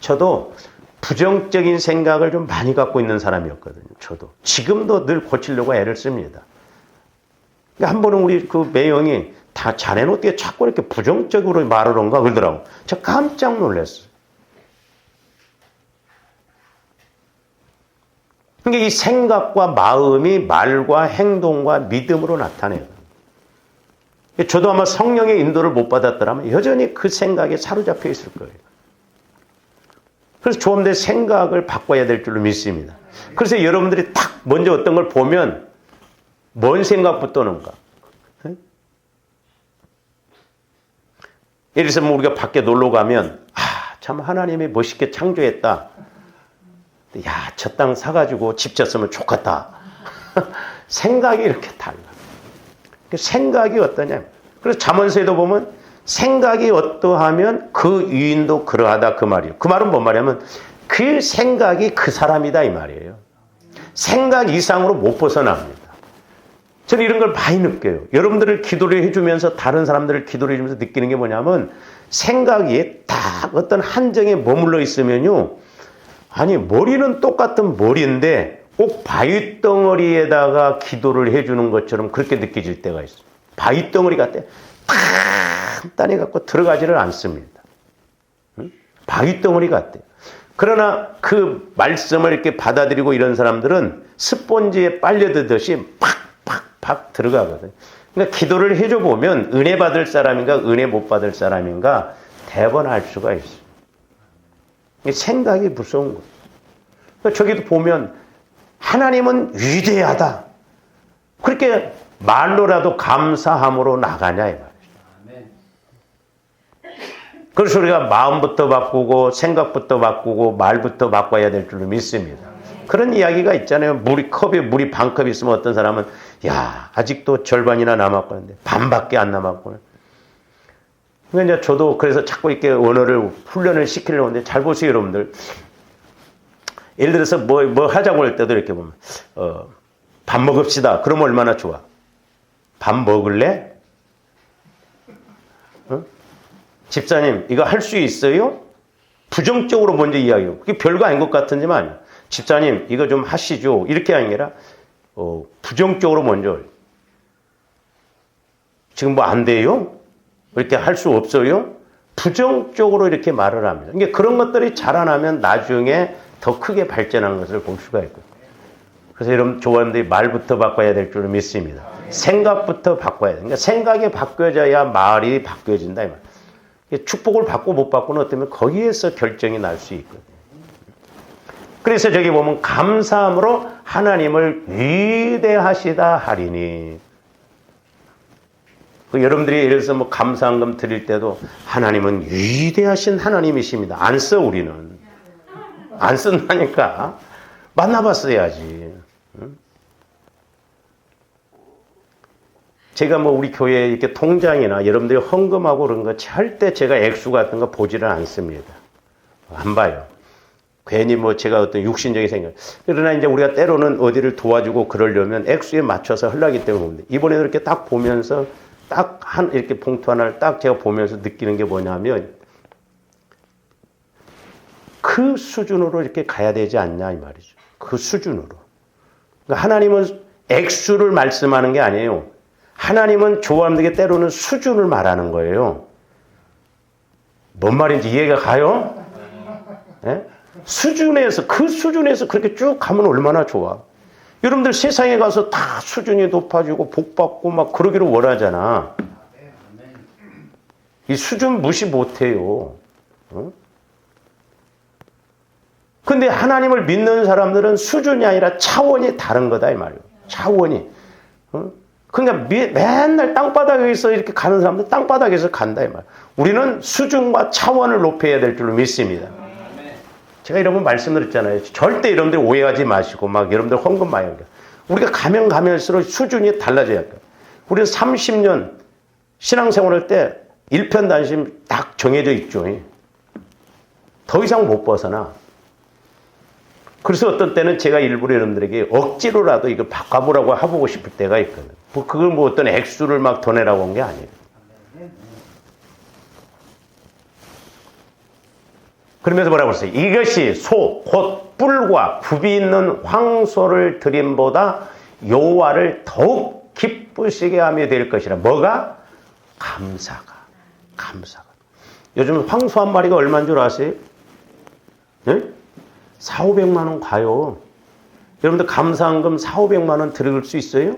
[SPEAKER 1] 저도 부정적인 생각을 좀 많이 갖고 있는 사람이었거든요. 저도. 지금도 늘 고치려고 애를 씁니다. 한 번은 우리 그 매형이 다 자네는 어떻게 자꾸 이렇게 부정적으로 말을 한가 그러더라고. 저 깜짝 놀랐어요. 그러니까 이 생각과 마음이 말과 행동과 믿음으로 나타내요. 저도 아마 성령의 인도를 못 받았더라면 여전히 그 생각에 사로잡혀 있을 거예요. 그래서 좀 더 생각을 바꿔야 될 줄로 믿습니다. 그래서 여러분들이 딱 먼저 어떤 걸 보면 뭔 생각부터 오는가? 예를 들어서 우리가 밖에 놀러 가면 참 하나님이 멋있게 창조했다. 야, 저 땅 사가지고 집 졌으면 좋겠다. 생각이 이렇게 달라. 생각이 어떠냐? 그래서 잠언서에도 보면 생각이 어떠하면 그 유인도 그러하다 그 말이에요. 그 말은 뭔 말이냐면 그 생각이 그 사람이다 이 말이에요. 생각 이상으로 못 벗어납니다. 저는 이런 걸 많이 느껴요. 여러분들을 기도를 해주면서 다른 사람들을 기도를 해주면서 느끼는 게 뭐냐면 생각이 딱 어떤 한정에 머물러 있으면요. 아니 머리는 똑같은 머리인데 꼭 바위덩어리에다가 기도를 해주는 것처럼 그렇게 느껴질 때가 있어요. 바위덩어리 같아. 단단히 갖고 들어가지를 않습니다. 바위덩어리 같아요. 그러나 그 말씀을 이렇게 받아들이고 이런 사람들은 스폰지에 빨려들듯이 팍팍팍 들어가거든요. 그러니까 기도를 해줘 보면 은혜 받을 사람인가 은혜 못 받을 사람인가 대번 알 수가 있어요. 생각이 무서운 거예요. 그러니까 저기도 보면 하나님은 위대하다. 그렇게 말로라도 감사함으로 나가냐 이 말이에요. 그래서 우리가 마음부터 바꾸고 생각부터 바꾸고 말부터 바꿔야 될 줄로 믿습니다. 그런 이야기가 있잖아요. 컵에 물이 반컵 있으면 어떤 사람은 야 아직도 절반이나 남았고 하는데 반밖에 안 남았고. 그러니까 이제 저도 그래서 자꾸 이렇게 언어를 훈련을 시키려고 하는데 잘 보세요 여러분들. 예를 들어서 뭐 하자고 할 때도 이렇게 보면 밥 먹읍시다. 그러면 얼마나 좋아. 밥 먹을래? 집사님 이거 할 수 있어요? 부정적으로 먼저 이야기해요. 그게 별거 아닌 것 같은지만 집사님 이거 좀 하시죠. 이렇게 아니라 부정적으로 먼저 지금 뭐 안 돼요? 이렇게 할 수 없어요? 부정적으로 이렇게 말을 합니다. 그러니까 그런 것들이 자라나면 나중에 더 크게 발전하는 것을 볼 수가 있고. 그래서 여러분 조원들이 말부터 바꿔야 될 줄 믿습니다. 생각부터 바꿔야 돼. 그러니까 생각이 바뀌어져야 말이 바뀌어진다 이 말. 축복을 받고 못 받고는 어쩌면 거기에서 결정이 날 수 있거든요. 그래서 저기 보면 감사함으로 하나님을 위대하시다 하리니. 여러분들이 예를 들어서 뭐 감사한금 드릴 때도 하나님은 위대하신 하나님이십니다. 안 써 우리는. 안 쓴다니까. 만나봤어야지. 제가 뭐 우리 교회 이렇게 통장이나 여러분들이 헌금하고 그런 거 절대 제가 액수 같은 거 보지를 않습니다. 안 봐요. 괜히 뭐 제가 어떤 육신적인 생각. 그러나 이제 우리가 때로는 어디를 도와주고 그러려면 액수에 맞춰서 하려기 때문에 봅니다. 이번에도 이렇게 딱 보면서 딱 이렇게 봉투 하나를 딱 제가 보면서 느끼는 게 뭐냐면 그 수준으로 이렇게 가야 되지 않냐 이 말이죠. 그 수준으로. 그러니까 하나님은 액수를 말씀하는 게 아니에요. 하나님은 조합되게 때로는 수준을 말하는 거예요. 뭔 말인지 이해가 가요? 네? 수준에서 그 수준에서 그렇게 쭉 가면 얼마나 좋아. 여러분들 세상에 가서 다 수준이 높아지고 복받고 막 그러기를 원하잖아. 이 수준 무시 못해요. 근데 하나님을 믿는 사람들은 수준이 아니라 차원이 다른 거다 이 말이에요. 차원이. 그러니까 맨날 땅바닥에서 이렇게 가는 사람들 땅바닥에서 간다 이 말이에요. 우리는 수준과 차원을 높여야 될 줄로 믿습니다. 제가 여러분 말씀드렸잖아요. 절대 여러분들 오해하지 마시고 막 여러분들 헌금 많이 하니까. 우리가 가면 가면서록 수준이 달라져야 할까요? 우리는 30년 신앙생활할 때 일편단심 딱 정해져 있죠. 더 이상 못 벗어나. 그래서 어떤 때는 제가 일부러 여러분들에게 억지로라도 이거 바꿔보라고 해보고 싶을 때가 있거든요. 그걸 뭐 어떤 액수를 막 더 내라고 한 게 아니에요. 그러면서 뭐라고 했어요? 이것이 소, 곧 뿔과 굽이 있는 황소를 드림보다 여호와를 더욱 기쁘시게 하며 될 것이라. 뭐가? 감사가. 요즘 황소 한 마리가 얼마인 줄 아세요? 네? 4,500만 원 가요. 여러분들 감사한금 4,500만 원 드릴 수 있어요?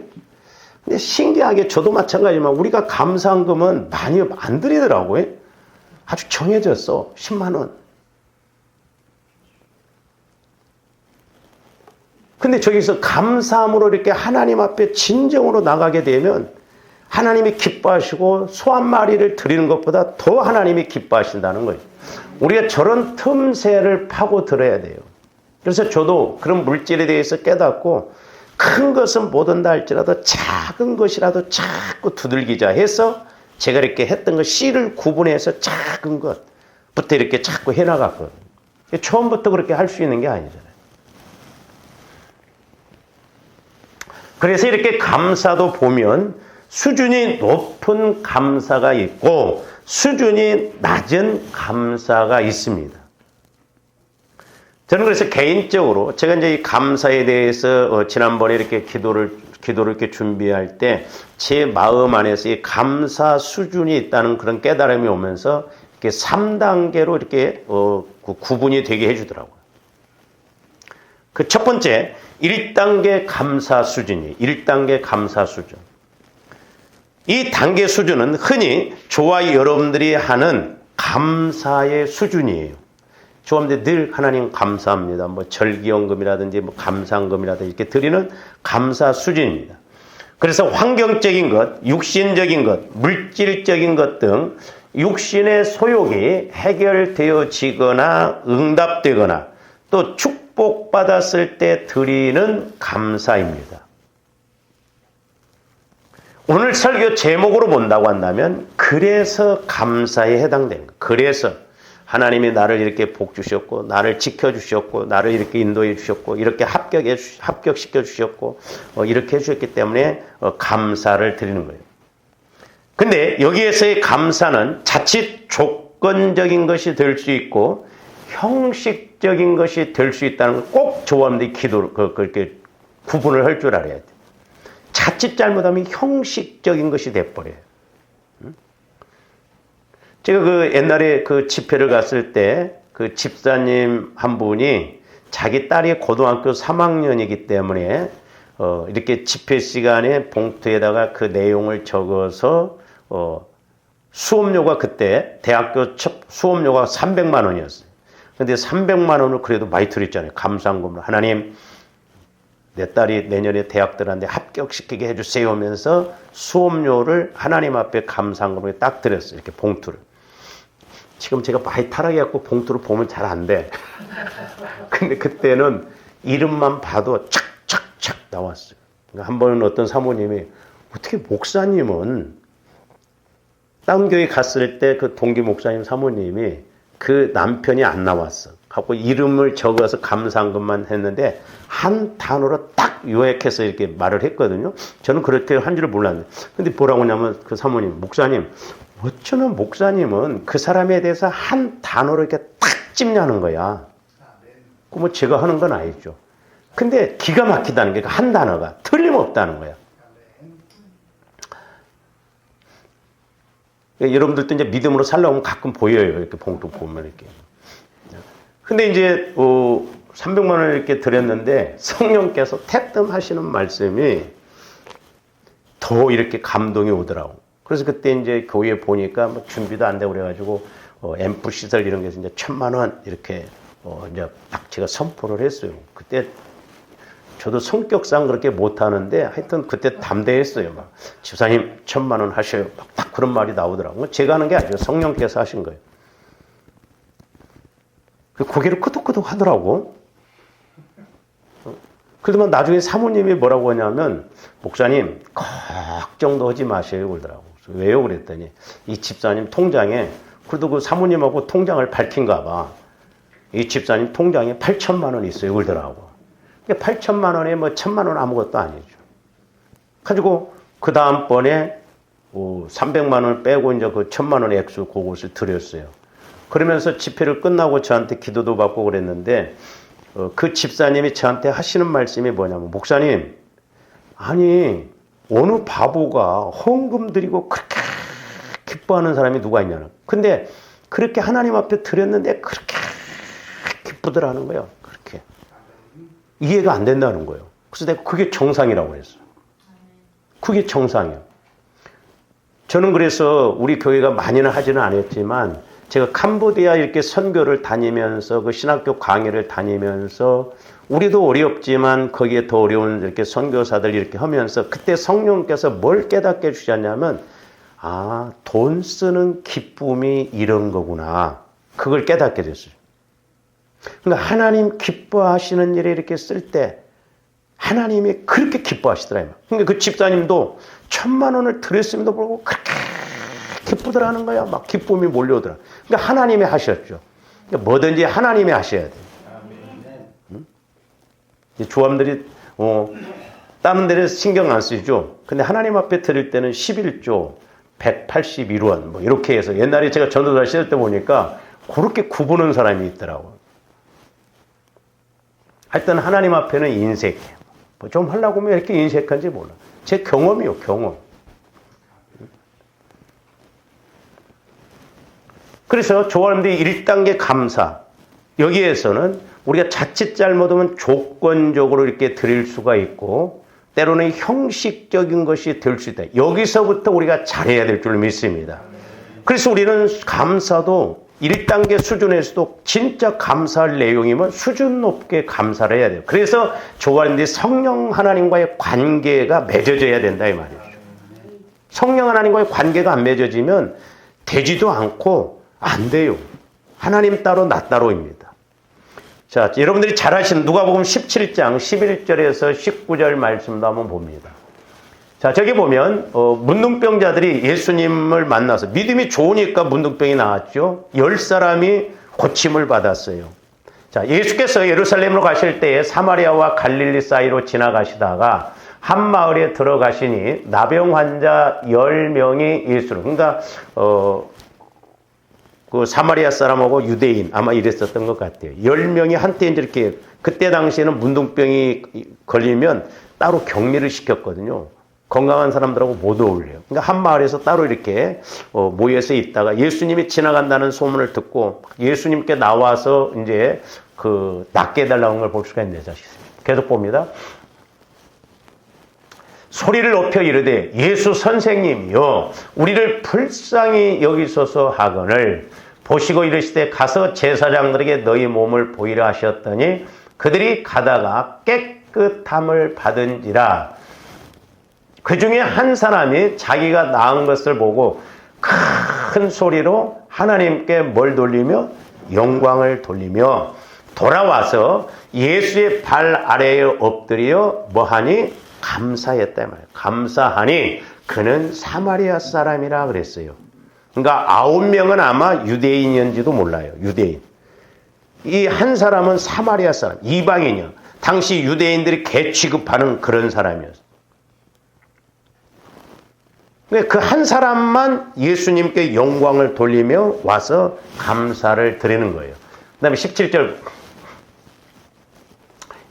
[SPEAKER 1] 근데 신기하게 저도 마찬가지지만 우리가 감사한금은 많이 안 드리더라고요. 아주 정해졌어. 10만 원. 근데 저기서 감사함으로 이렇게 하나님 앞에 진정으로 나가게 되면 하나님이 기뻐하시고 소 한 마리를 드리는 것보다 더 하나님이 기뻐하신다는 거예요. 우리가 저런 틈새를 파고 들어야 돼요. 그래서 저도 그런 물질에 대해서 깨닫고 큰 것은 못 온다 할지라도 작은 것이라도 자꾸 두들기자 해서 제가 이렇게 했던 거 씨를 구분해서 작은 것부터 이렇게 자꾸 해나갔거든요. 처음부터 그렇게 할 수 있는 게 아니잖아요. 그래서 이렇게 감사도 보면 수준이 높은 감사가 있고 수준이 낮은 감사가 있습니다. 저는 그래서 개인적으로 제가 이제 이 감사에 대해서 지난번에 이렇게 기도를 이렇게 준비할 때 제 마음 안에서 이 감사 수준이 있다는 그런 깨달음이 오면서 이렇게 3단계로 이렇게 구분이 되게 해주더라고요. 그 첫 번째 1단계 감사 수준이 1단계 감사 수준. 이 단계 수준은 흔히 저와 여러분들이 하는 감사의 수준이에요. 저한테 늘 하나님 감사합니다. 뭐 절기연금이라든지 뭐 감사금이라든지 이렇게 드리는 감사 수준입니다. 그래서 환경적인 것, 육신적인 것, 물질적인 것 등 육신의 소욕이 해결되어지거나 응답되거나 또 축복받았을 때 드리는 감사입니다. 오늘 설교 제목으로 본다고 한다면 그래서 감사에 해당됩니다. 그래서 하나님이 나를 이렇게 복 주셨고 나를 지켜주셨고 나를 이렇게 인도해 주셨고 이렇게 합격시켜 주셨고 이렇게 해주셨기 때문에 감사를 드리는 거예요. 근데 여기에서의 감사는 자칫 조건적인 것이 될 수 있고 형식적인 것이 될 수 있다는 걸 꼭 조언들이 기도를 그렇게 구분을 할 줄 알아야 돼요. 자칫 잘못하면 형식적인 것이 돼버려요. 제가 그 옛날에 그 집회를 갔을 때 그 집사님 한 분이 자기 딸이 고등학교 3학년이기 때문에 이렇게 집회 시간에 봉투에다가 그 내용을 적어서 수업료가 그때 대학교 수업료가 300만 원이었어요. 근데 300만 원을 그래도 많이 드렸잖아요. 감사한금으로. 하나님 내 딸이 내년에 대학 들어갔는데 합격시키게 해주세요 하면서 수업료를 하나님 앞에 감사한금으로 딱 드렸어요. 이렇게 봉투를. 지금 제가 많이 타락해갖고 봉투를 보면 잘 안 돼. 근데 그때는 이름만 봐도 착착착 나왔어요. 그러니까 한 번은 어떤 사모님이 어떻게 목사님은 다른 교회 갔을 때 그 동기 목사님 사모님이 그 남편이 안 나왔어. 갖고 이름을 적어서 감사한금만 했는데 한 단어로 딱 요약해서 이렇게 말을 했거든요. 저는 그렇게 한 줄을 몰랐는데. 근데 뭐라고 하냐면 그 사모님, 목사님, 어쩌면 목사님은 그 사람에 대해서 한 단어로 이렇게 딱 찝냐는 거야. 그 뭐 제가 하는 건 아니죠. 근데 기가 막히다는 게 한 단어가 틀림없다는 거야. 여러분들도 이제 믿음으로 살려면 가끔 보여요. 이렇게 봉투 보면 이렇게. 근데 이제 300만 원을 이렇게 드렸는데 성령께서 태뜸하시는 말씀이 더 이렇게 감동이 오더라고. 그래서 그때 이제 교회에 보니까 뭐 준비도 안 되고 그래가지고 앰프 시설 이런 게 이제 1,000만 원 이렇게 이제 딱 제가 선포를 했어요. 그때 저도 성격상 그렇게 못하는데 하여튼 그때 담대했어요. 막 집사님 1,000만 원 하셔요. 딱 그런 말이 나오더라고요. 제가 하는 게 아니죠. 성령께서 하신 거예요. 고개를 끄덕끄덕 하더라고. 그러더만 나중에 사모님이 뭐라고 하냐면 목사님 걱정도 하지 마세요 그러더라고. 왜요? 그랬더니 이 집사님 통장에 그래도 그 사모님하고 통장을 밝힌가 봐. 이 집사님 통장에 8,000만 원 있어요 그러더라고. 8,000만 원에 뭐 1,000만 원 아무것도 아니죠. 가지고 그 다음번에 300만 원 빼고 이제 그 1,000만 원 액수 그것을 드렸어요. 그러면서 집회를 끝나고 저한테 기도도 받고 그랬는데 그 집사님이 저한테 하시는 말씀이 뭐냐면 목사님 아니 어느 바보가 헌금 드리고 그렇게 기뻐하는 사람이 누가 있냐는. 근데 그렇게 하나님 앞에 드렸는데 그렇게 기쁘더라는 거예요. 그렇게 이해가 안 된다는 거예요. 그래서 내가 그게 정상이라고 했어요. 그게 정상이에요. 저는 그래서 우리 교회가 많이는 하지는 않았지만 제가 캄보디아 이렇게 선교를 다니면서 그 신학교 강의를 다니면서 우리도 어렵지만 거기에 더 어려운 이렇게 선교사들 이렇게 하면서 그때 성령께서 뭘 깨닫게 해주셨냐면 아, 돈 쓰는 기쁨이 이런 거구나. 그걸 깨닫게 됐어요. 그러니까 하나님 기뻐하시는 일에 이렇게 쓸 때 하나님이 그렇게 기뻐하시더라고요. 그러니까 그 집사님도 1,000만 원을 드렸음에도 불구하고 그렇게 기쁘더라는 거야. 막 기쁨이 몰려오더라. 그러니까 하나님이 하셨죠. 그러니까 뭐든지 하나님이 하셔야 돼요. 조함들이 다른 데는 신경 안 쓰죠. 근데 하나님 앞에 드릴 때는 11조 181원 뭐 이렇게 해서 옛날에 제가 전도사 시절 때 보니까 그렇게 구부는 사람이 있더라고요. 하여튼 하나님 앞에는 인색해. 뭐 좀 하려고 하면 이렇게 인색한지 몰라. 제 경험이요, 경험. 그래서 조화님들이 1단계 감사. 여기에서는 우리가 자칫 잘못하면 조건적으로 이렇게 드릴 수가 있고 때로는 형식적인 것이 될 수 있다. 여기서부터 우리가 잘해야 될 줄 믿습니다. 그래서 우리는 감사도 1단계 수준에서도 진짜 감사할 내용이면 수준 높게 감사를 해야 돼요. 그래서 조화님들이 성령 하나님과의 관계가 맺어져야 된다 이 말이죠. 성령 하나님과의 관계가 안 맺어지면 되지도 않고 안 돼요. 하나님 따로 나 따로입니다. 자, 여러분들이 잘 아시는 누가복음 17장 11절에서 19절 말씀도 한번 봅니다. 자, 저기 보면 문둥병자들이 예수님을 만나서 믿음이 좋으니까 문둥병이 나왔죠. 10사람이 고침을 받았어요. 자, 예수께서 예루살렘으로 가실 때에 사마리아와 갈릴리 사이로 지나가시다가 한 마을에 들어가시니 나병 환자 10명이 예수를, 그러니까 그 사마리아 사람하고 유대인 아마 이랬었던 것 같아요. 10명이 한때 이렇게, 그때 당시에는 문둥병이 걸리면 따로 격리를 시켰거든요. 건강한 사람들하고 못 어울려요. 그러니까 한 마을에서 따로 이렇게 모여서 있다가 예수님이 지나간다는 소문을 듣고 예수님께 나와서 이제 그 낫게 해달라는 걸 볼 수가 있는데, 계속 봅니다. 소리를 높여 이르되 예수 선생님이여 우리를 불쌍히 여기소서 하거늘 보시고 이르시되 가서 제사장들에게 너희 몸을 보이라 하셨더니 그들이 가다가 깨끗함을 받은지라. 그 중에 한 사람이 자기가 나은 것을 보고 큰 소리로 하나님께 뭘 돌리며 영광을 돌리며 돌아와서 예수의 발 아래에 엎드려 뭐하니 감사했다 말이에요. 감사하니 그는 사마리아 사람이라 그랬어요. 그러니까 9명은 아마 유대인인지도 몰라요. 유대인. 이 한 사람은 사마리아 사람, 이방인이요. 당시 유대인들이 개 취급하는 그런 사람이었어요. 그 한 사람만 예수님께 영광을 돌리며 와서 감사를 드리는 거예요. 그 다음에 17절.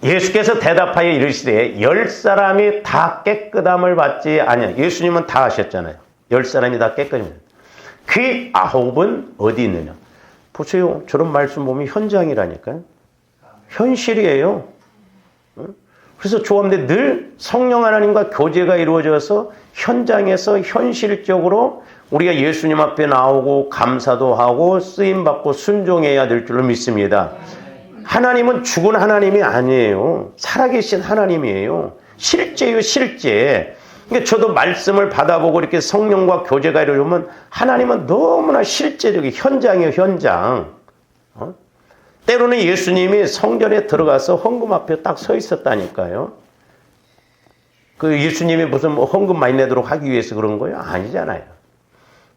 [SPEAKER 1] 예수께서 대답하여 이르시되 10사람이 다 깨끗함을 받지 아니하냐. 예수님은 다 하셨잖아요. 10사람이 다 깨끗합니다. 그 9은 어디 있느냐. 보세요. 저런 말씀 보면 현장이라니까요. 현실이에요. 그래서 좋아하는데 늘 성령 하나님과 교제가 이루어져서 현장에서 현실적으로 우리가 예수님 앞에 나오고 감사도 하고 쓰임받고 순종해야 될 줄로 믿습니다. 하나님은 죽은 하나님이 아니에요. 살아계신 하나님이에요. 실제요, 실제. 그러니까 저도 말씀을 받아보고 이렇게 성령과 교제가 이루어지면 하나님은 너무나 실제적인 현장이에요, 현장. 때로는 예수님이 성전에 들어가서 헌금 앞에 딱 서 있었다니까요. 그 예수님이 무슨 뭐 헌금 많이 내도록 하기 위해서 그런 거예요? 아니잖아요.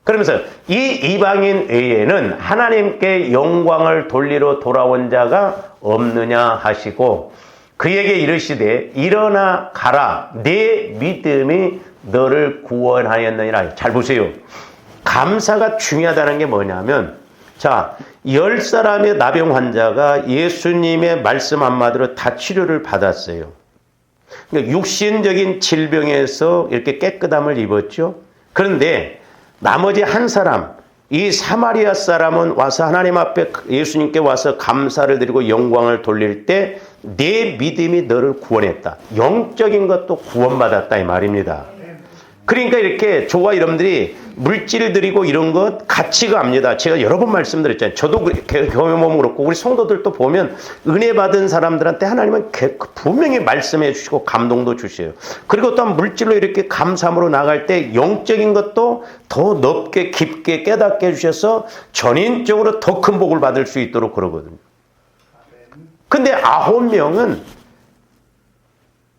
[SPEAKER 1] 그러면서 이 이방인 외에는 하나님께 영광을 돌리러 돌아온 자가 없느냐 하시고 그에게 이르시되 일어나 가라 내 믿음이 너를 구원하였느니라. 잘 보세요. 감사가 중요하다는 게 뭐냐면 자 10사람의 나병 환자가 예수님의 말씀 한마디로 다 치료를 받았어요. 그러니까 육신적인 질병에서 이렇게 깨끗함을 입었죠. 그런데 나머지 한 사람, 이 사마리아 사람은 와서 하나님 앞에 예수님께 와서 감사를 드리고 영광을 돌릴 때 내 믿음이 너를 구원했다. 영적인 것도 구원받았다 이 말입니다. 그러니까 이렇게 저와 여러분들이 물질 드리고 이런 것 같이 갑니다. 제가 여러 번 말씀드렸잖아요. 저도 경험하면 그렇고 우리 성도들도 보면 은혜 받은 사람들한테 하나님은 분명히 말씀해 주시고 감동도 주셔요. 그리고 또한 물질로 이렇게 감사함으로 나갈 때 영적인 것도 더 넓게 깊게 깨닫게 해주셔서 전인적으로 더 큰 복을 받을 수 있도록 그러거든요. 근데 9명은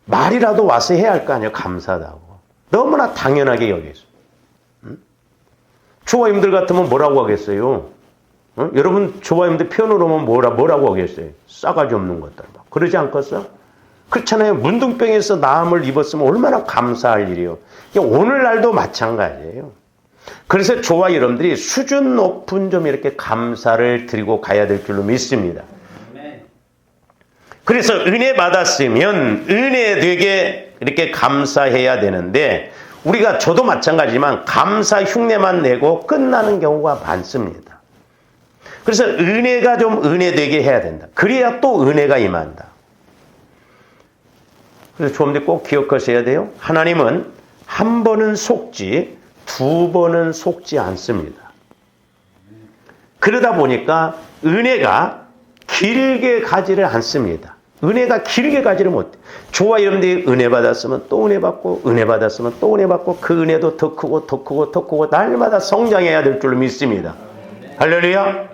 [SPEAKER 1] 말이라도 와서 해야 할 거 아니에요. 감사하다고. 너무나 당연하게 여기서. 조화임들 같으면 뭐라고 하겠어요? 여러분 조화임들 표현으로 하면 뭐라고 하겠어요? 싸가지 없는 것들. 그러지 않겠어요? 그렇잖아요. 문둥병에서 나음을 입었으면 얼마나 감사할 일이요. 오늘날도 마찬가지예요. 그래서 저와 여러분들이 수준 높은 좀 이렇게 감사를 드리고 가야 될 줄로 믿습니다. 그래서 은혜 받았으면 은혜 되게 이렇게 감사해야 되는데 우리가 저도 마찬가지지만 감사 흉내만 내고 끝나는 경우가 많습니다. 그래서 은혜가 좀 은혜 되게 해야 된다. 그래야 또 은혜가 임한다. 그래서 조금들 꼭 기억하셔야 돼요. 하나님은 한 번은 속지 두 번은 속지 않습니다. 그러다 보니까 은혜가 길게 가지를 않습니다. 은혜가 길게 가지를 못해. 저와 여러분들이 은혜 받았으면 또 은혜 받고, 은혜 받았으면 또 은혜 받고, 그 은혜도 더 크고 더 크고 더 크고 날마다 성장해야 될 줄로 믿습니다. 할렐루야.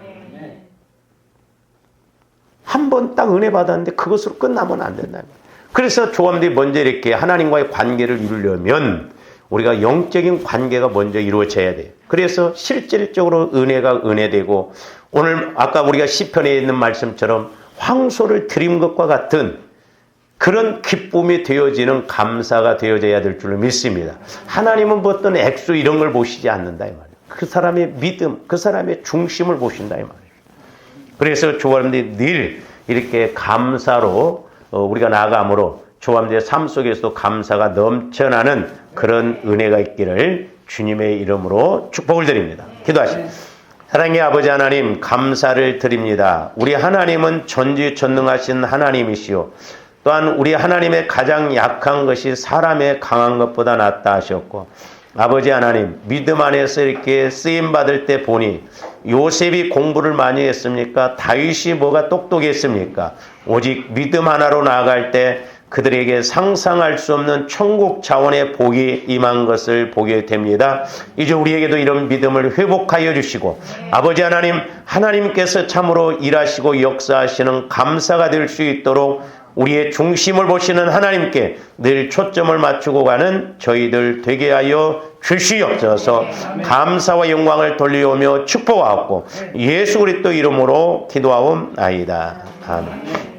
[SPEAKER 1] 한 번 딱 은혜 받았는데 그것으로 끝나면 안 된다. 그래서 조합들이 먼저 이렇게 하나님과의 관계를 이루려면 우리가 영적인 관계가 먼저 이루어져야 돼요. 그래서 실질적으로 은혜가 은혜되고, 오늘 아까 우리가 시편에 있는 말씀처럼 황소를 드린 것과 같은 그런 기쁨이 되어지는 감사가 되어져야 될 줄로 믿습니다. 하나님은 뭐 어떤 액수 이런 걸 보시지 않는다 이 말이에요. 그 사람의 믿음, 그 사람의 중심을 보신다 이 말이에요. 그래서 조합들이 늘 이렇게 감사로 우리가 나아감으로 조합들의 삶 속에서도 감사가 넘쳐나는 그런 은혜가 있기를 주님의 이름으로 축복을 드립니다. 기도하십시오. 사랑의 아버지 하나님, 감사를 드립니다. 우리 하나님은 전지전능하신 하나님이시오. 또한 우리 하나님의 가장 약한 것이 사람의 강한 것보다 낫다 하셨고, 아버지 하나님, 믿음 안에서 이렇게 쓰임받을 때 보니 요셉이 공부를 많이 했습니까? 다윗이 뭐가 똑똑했습니까? 오직 믿음 하나로 나아갈 때 그들에게 상상할 수 없는 천국 차원의 복이 임한 것을 보게 됩니다. 이제 우리에게도 이런 믿음을 회복하여 주시고, 아버지 하나님, 하나님께서 참으로 일하시고 역사하시는 감사가 될 수 있도록 우리의 중심을 보시는 하나님께 늘 초점을 맞추고 가는 저희들 되게 하여 주시옵소서. 감사와 영광을 돌리오며 축복하옵고 예수 그리스도 이름으로 기도하옵나이다. 아멘.